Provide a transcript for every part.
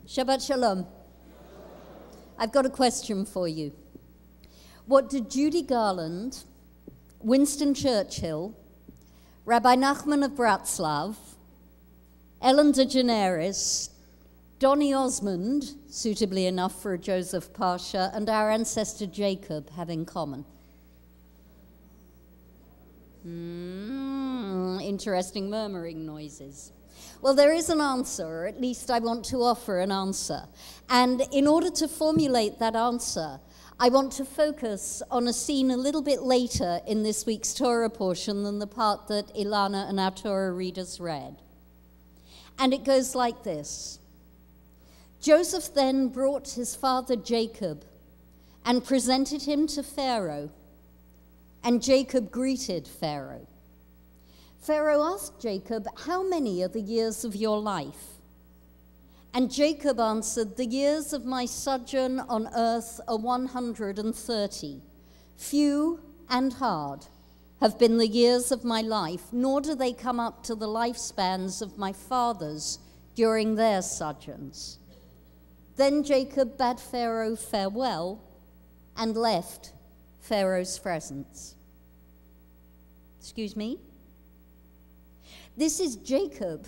Shabbat Shalom. I've got a question for you. What did Judy Garland, Winston Churchill, Rabbi Nachman of Bratslav, Ellen DeGeneres, Donny Osmond, suitably enough for a Joseph Pasha, and our ancestor Jacob have in common? Interesting murmuring noises. Well, there is an answer, or at least I want to offer an answer. And in order to formulate that answer, I want to focus on a scene a little bit later in this week's Torah portion than the part that Ilana and our Torah readers read. And it goes like this. Joseph then brought his father Jacob and presented him to Pharaoh, and Jacob greeted Pharaoh. Pharaoh asked Jacob, "How many are the years of your life?" And Jacob answered, "The years of my sojourn on earth are 130. Few and hard have been the years of my life, nor do they come up to the lifespans of my fathers during their sojourns." Then Jacob bade Pharaoh farewell and left Pharaoh's presence. Excuse me? This is Jacob,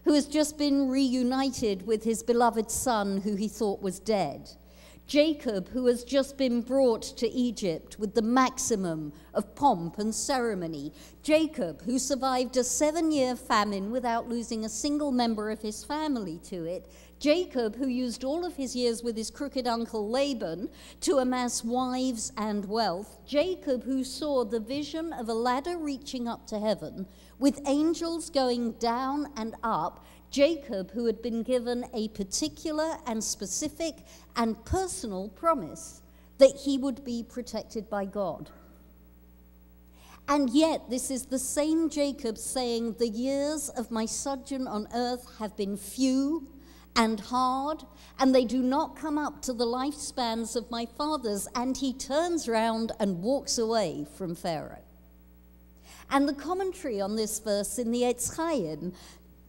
who has just been reunited with his beloved son who he thought was dead. Jacob, who has just been brought to Egypt with the maximum of pomp and ceremony. Jacob, who survived a 7-year famine without losing a single member of his family to it. Jacob, who used all of his years with his crooked uncle Laban to amass wives and wealth. Jacob, who saw the vision of a ladder reaching up to heaven with angels going down and up. Jacob, who had been given a particular and specific and personal promise that he would be protected by God. And yet, this is the same Jacob saying, "The years of my sojourn on earth have been few and hard, and they do not come up to the lifespans of my fathers." And he turns round and walks away from Pharaoh. And the commentary on this verse in the Etz Chaim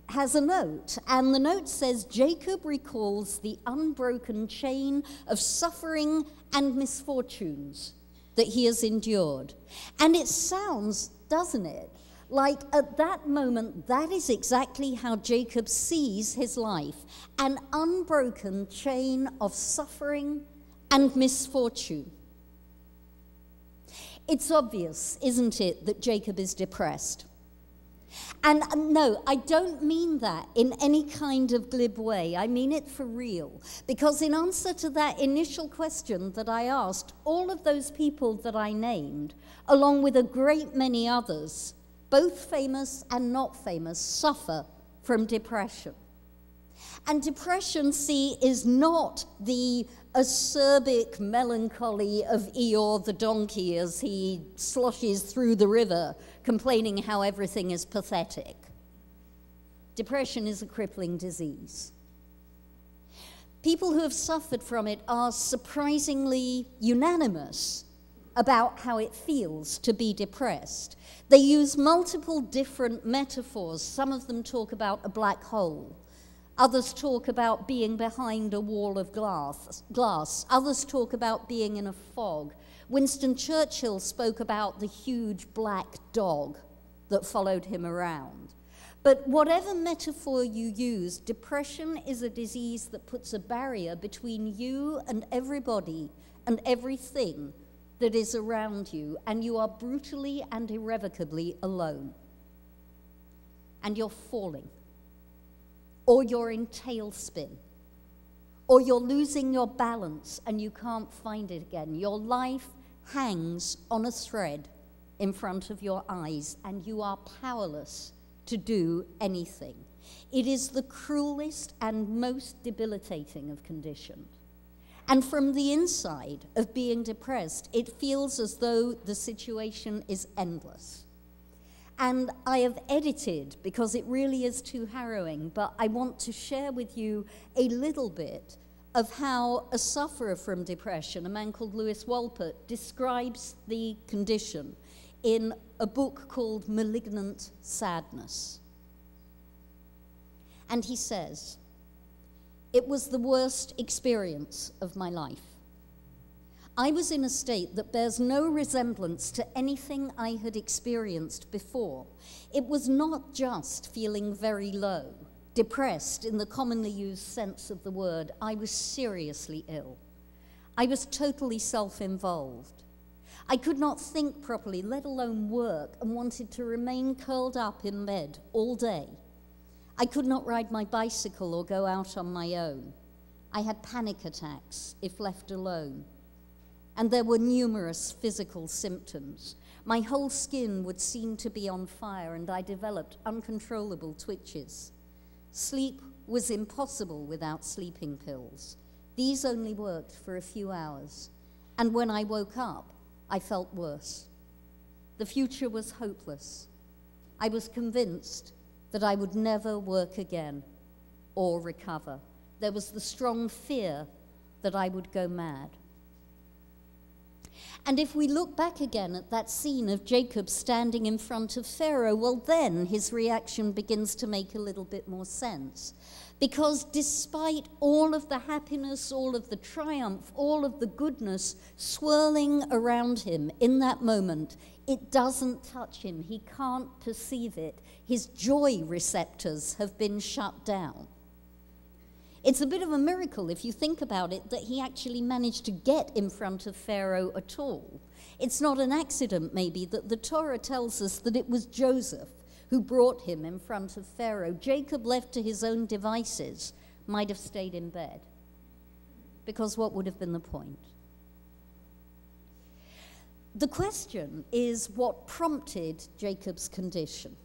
has a note, and the note says, Jacob recalls the unbroken chain of suffering and misfortunes that he has endured. And it sounds, doesn't it, like at that moment, that is exactly how Jacob sees his life, an unbroken chain of suffering and misfortune. It's obvious, isn't it, that Jacob is depressed. And no, I don't mean that in any kind of glib way. I mean it for real. Because in answer to that initial question that I asked, all of those people that I named, along with a great many others, both famous and not famous, suffer from depression. And depression, see, is not the acerbic melancholy of Eeyore the donkey as he sloshes through the river, complaining how everything is pathetic. Depression is a crippling disease. People who have suffered from it are surprisingly unanimous about how it feels to be depressed. They use multiple different metaphors. Some of them talk about a black hole. Others talk about being behind a wall of glass. Others talk about being in a fog. Winston Churchill spoke about the huge black dog that followed him around. But whatever metaphor you use, depression is a disease that puts a barrier between you and everybody and everything that is around you, and you are brutally and irrevocably alone. And you're falling. Or you're in tailspin, or you're losing your balance and you can't find it again. Your life hangs on a thread in front of your eyes, and you are powerless to do anything. It is the cruelest and most debilitating of conditions. And from the inside of being depressed, it feels as though the situation is endless. And I have edited, because it really is too harrowing, but I want to share with you a little bit of how a sufferer from depression, a man called Lewis Wolpert, describes the condition in a book called Malignant Sadness. And he says, It was the worst experience of my life. I was in a state that bears no resemblance to anything I had experienced before. It was not just feeling very low, depressed in the commonly used sense of the word. I was seriously ill. I was totally self-involved. I could not think properly, let alone work, and wanted to remain curled up in bed all day. I could not ride my bicycle or go out on my own. I had panic attacks if left alone. And there were numerous physical symptoms. My whole skin would seem to be on fire, and I developed uncontrollable twitches. Sleep was impossible without sleeping pills. These only worked for a few hours, and when I woke up, I felt worse. The future was hopeless. I was convinced that I would never work again or recover. There was the strong fear that I would go mad. And if we look back again at that scene of Jacob standing in front of Pharaoh, well, then his reaction begins to make a little bit more sense. Because despite all of the happiness, all of the triumph, all of the goodness swirling around him in that moment, it doesn't touch him. He can't perceive it. His joy receptors have been shut down. It's a bit of a miracle, if you think about it, that he actually managed to get in front of Pharaoh at all. It's not an accident, maybe, that the Torah tells us that it was Joseph who brought him in front of Pharaoh. Jacob, left to his own devices, might have stayed in bed. Because what would have been the point? The question is what prompted Jacob's condition.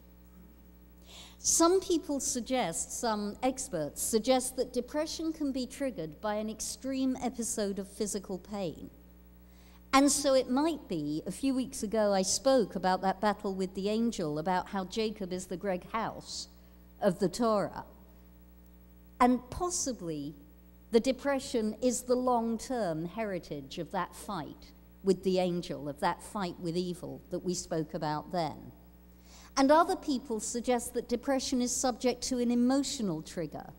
Some people suggest, some experts suggest that depression can be triggered by an extreme episode of physical pain. And so it might be, a few weeks ago I spoke about that battle with the angel, about how Jacob is the Greg House of the Torah. And possibly the depression is the long-term heritage of that fight with the angel, of that fight with evil that we spoke about then. And other people suggest that depression is subject to an emotional trigger.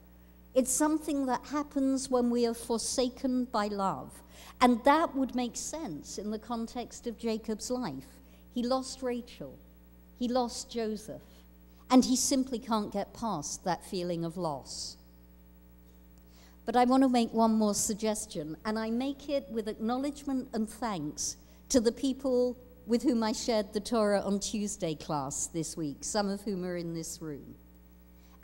It's something that happens when we are forsaken by love. And that would make sense in the context of Jacob's life. He lost Rachel, he lost Joseph, and he simply can't get past that feeling of loss. But I want to make one more suggestion, and I make it with acknowledgement and thanks to the people with whom I shared the Torah on Tuesday class this week, some of whom are in this room.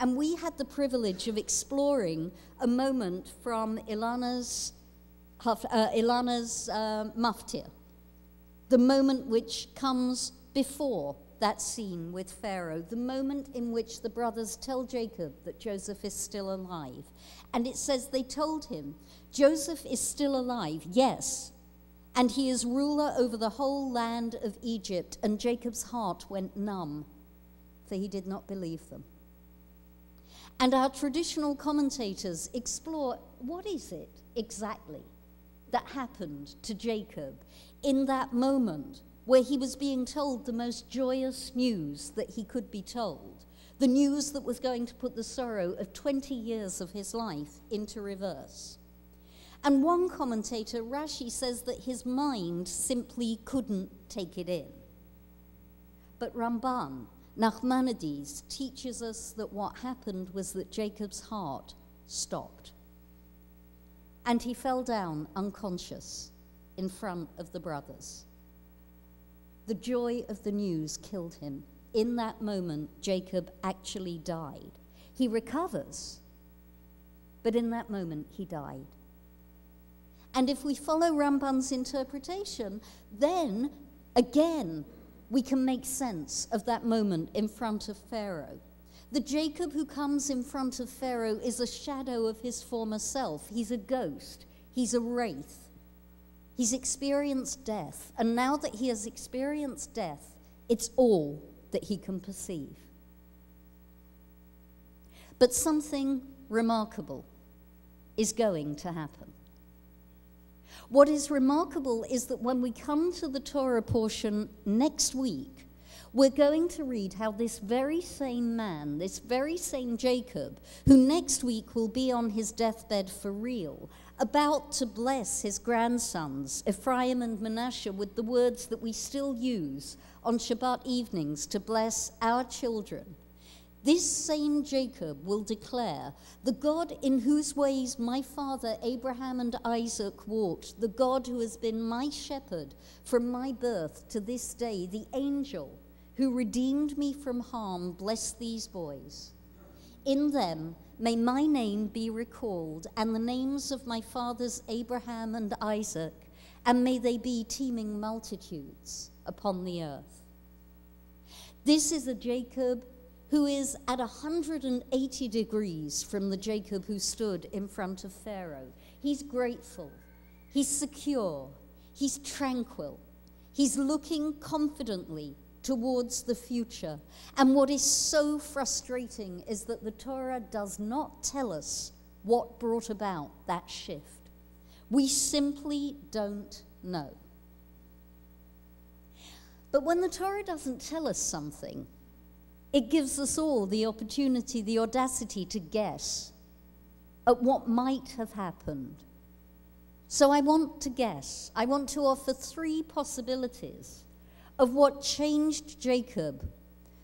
And we had the privilege of exploring a moment from Ilana's maftir, the moment which comes before that scene with Pharaoh, the moment in which the brothers tell Jacob that Joseph is still alive. And it says they told him, Joseph is still alive, yes, and he is ruler over the whole land of Egypt. And Jacob's heart went numb, for he did not believe them. And our traditional commentators explore what is it exactly that happened to Jacob in that moment where he was being told the most joyous news that he could be told, the news that was going to put the sorrow of 20 years of his life into reverse. And one commentator, Rashi, says that his mind simply couldn't take it in. But Ramban, Nachmanides, teaches us that what happened was that Jacob's heart stopped. And he fell down unconscious in front of the brothers. The joy of the news killed him. In that moment, Jacob actually died. He recovers, but in that moment, he died. And if we follow Ramban's interpretation, then, again, we can make sense of that moment in front of Pharaoh. The Jacob who comes in front of Pharaoh is a shadow of his former self. He's a ghost. He's a wraith. He's experienced death. And now that he has experienced death, it's all that he can perceive. But something remarkable is going to happen. What is remarkable is that when we come to the Torah portion next week, we're going to read how this very same man, this very same Jacob, who next week will be on his deathbed for real, about to bless his grandsons, Ephraim and Manasseh, with the words that we still use on Shabbat evenings to bless our children. This same Jacob will declare, the God in whose ways my father Abraham and Isaac walked, the God who has been my shepherd from my birth to this day, the angel who redeemed me from harm, bless these boys. In them may my name be recalled, and the names of my fathers Abraham and Isaac, and may they be teeming multitudes upon the earth. This is a Jacob who is at 180 degrees from the Jacob who stood in front of Pharaoh. He's grateful, he's secure, he's tranquil, he's looking confidently towards the future. And what is so frustrating is that the Torah does not tell us what brought about that shift. We simply don't know. But when the Torah doesn't tell us something, it gives us all the opportunity, the audacity to guess at what might have happened. So I want to guess. I want to offer 3 possibilities of what changed Jacob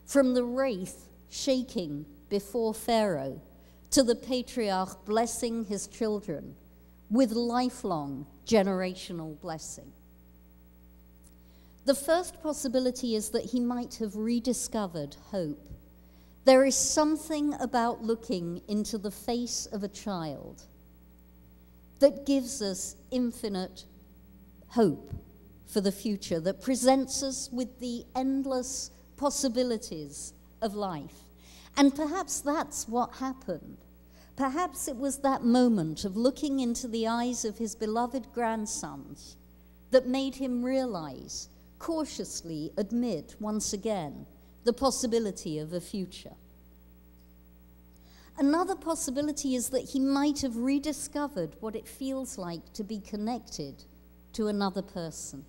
from the wraith shaking before Pharaoh to the patriarch blessing his children with lifelong generational blessing. The first possibility is that he might have rediscovered hope. There is something about looking into the face of a child that gives us infinite hope for the future, that presents us with the endless possibilities of life. And perhaps that's what happened. Perhaps it was that moment of looking into the eyes of his beloved grandsons that made him realize, cautiously admit once again, the possibility of a future. Another possibility is that he might have rediscovered what it feels like to be connected to another person.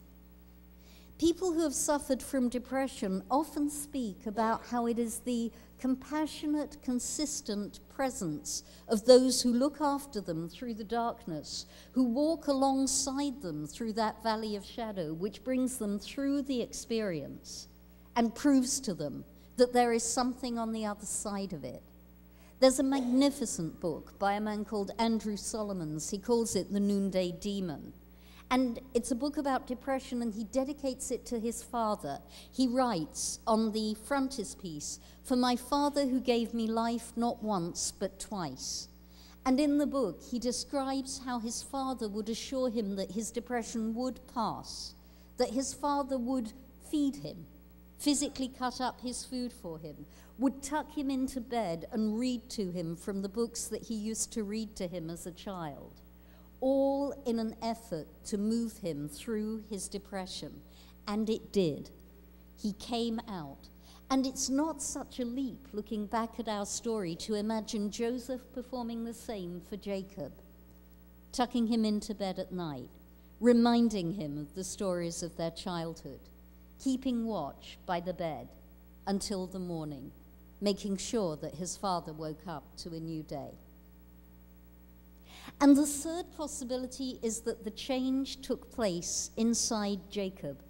People who have suffered from depression often speak about how it is the compassionate, consistent presence of those who look after them through the darkness, who walk alongside them through that valley of shadow, which brings them through the experience and proves to them that there is something on the other side of it. There's a magnificent book by a man called Andrew Solomons. He calls it The Noonday Demon. And it's a book about depression, and he dedicates it to his father. He writes on the frontispiece, "For my father who gave me life not once but twice." And in the book, he describes how his father would assure him that his depression would pass, that his father would feed him, physically cut up his food for him, would tuck him into bed and read to him from the books that he used to read to him as a child, all in an effort to move him through his depression. And it did. He came out. And it's not such a leap, looking back at our story, to imagine Joseph performing the same for Jacob, tucking him into bed at night, reminding him of the stories of their childhood, keeping watch by the bed until the morning, making sure that his father woke up to a new day. And the third possibility is that the change took place inside Jacob,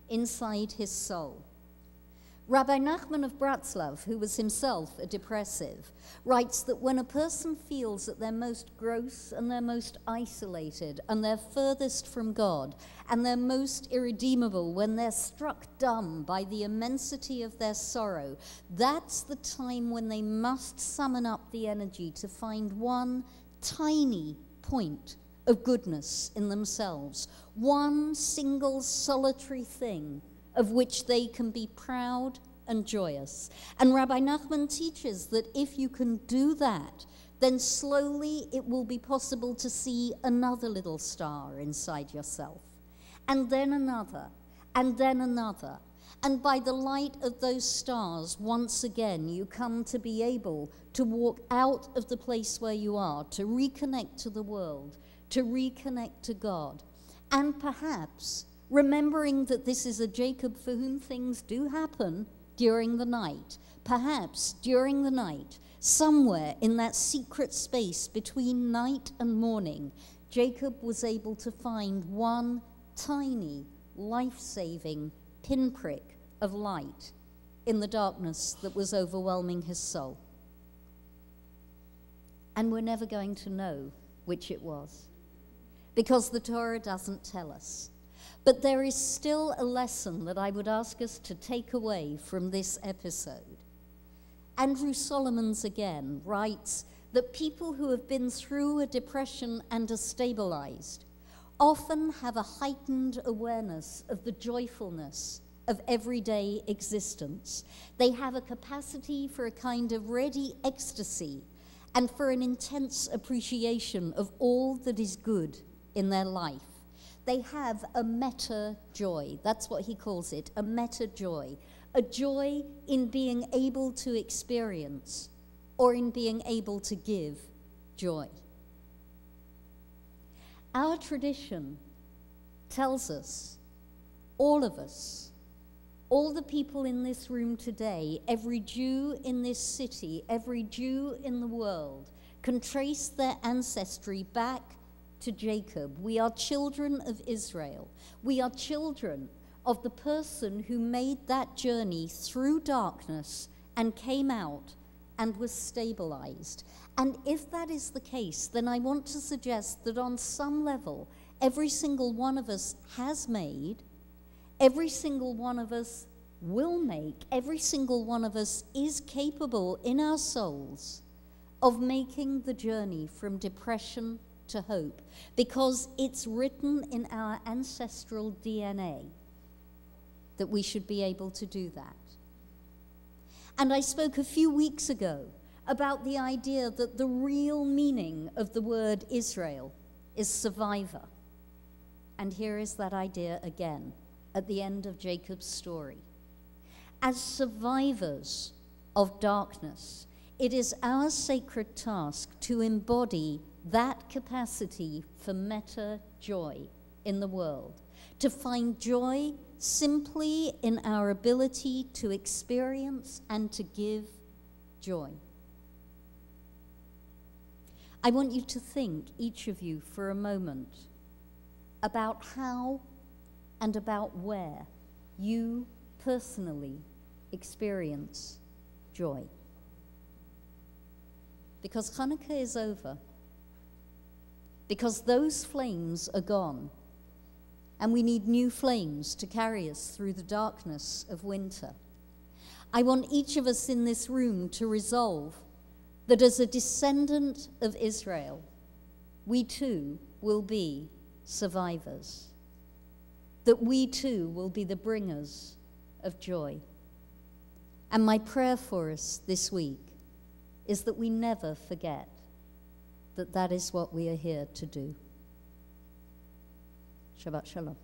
inside his soul. Rabbi Nachman of Bratslav, who was himself a depressive, writes that when a person feels at their most gross and their most isolated and they're furthest from God and they're most irredeemable, when they're struck dumb by the immensity of their sorrow, that's the time when they must summon up the energy to find one tiny point of goodness in themselves, one single solitary thing of which they can be proud and joyous. And Rabbi Nachman teaches that if you can do that, then slowly it will be possible to see another little star inside yourself, and then another, and then another. And by the light of those stars, once again, you come to be able to walk out of the place where you are, to reconnect to the world, to reconnect to God. And perhaps, remembering that this is a Jacob for whom things do happen during the night, perhaps during the night, somewhere in that secret space between night and morning, Jacob was able to find one tiny, life-saving pinprick of light in the darkness that was overwhelming his soul. And we're never going to know which it was, because the Torah doesn't tell us. But there is still a lesson that I would ask us to take away from this episode. Andrew Solomons again writes that people who have been through a depression and are stabilized often have a heightened awareness of the joyfulness of everyday existence. They have a capacity for a kind of ready ecstasy and for an intense appreciation of all that is good in their life. They have a meta joy. That's what he calls it, a meta joy. A joy in being able to experience or in being able to give joy. Our tradition tells us, all of us, all the people in this room today, every Jew in this city, every Jew in the world, can trace their ancestry back to Jacob. We are children of Israel. We are children of the person who made that journey through darkness and came out and was stabilized. And if that is the case, then I want to suggest that on some level, every single one of us has made, every single one of us will make, every single one of us is capable in our souls of making the journey from depression to hope, because it's written in our ancestral DNA that we should be able to do that. And I spoke a few weeks ago about the idea that the real meaning of the word Israel is survivor. And here is that idea again at the end of Jacob's story. As survivors of darkness, it is our sacred task to embody that capacity for meta joy in the world, to find joy simply in our ability to experience and to give joy. I want you to think, each of you, for a moment, about how and about where you personally experience joy. Because Hanukkah is over, because those flames are gone, and we need new flames to carry us through the darkness of winter. I want each of us in this room to resolve that as a descendant of Israel, we too will be survivors, that we too will be the bringers of joy. And my prayer for us this week is that we never forget that that is what we are here to do. Shabbat Shalom.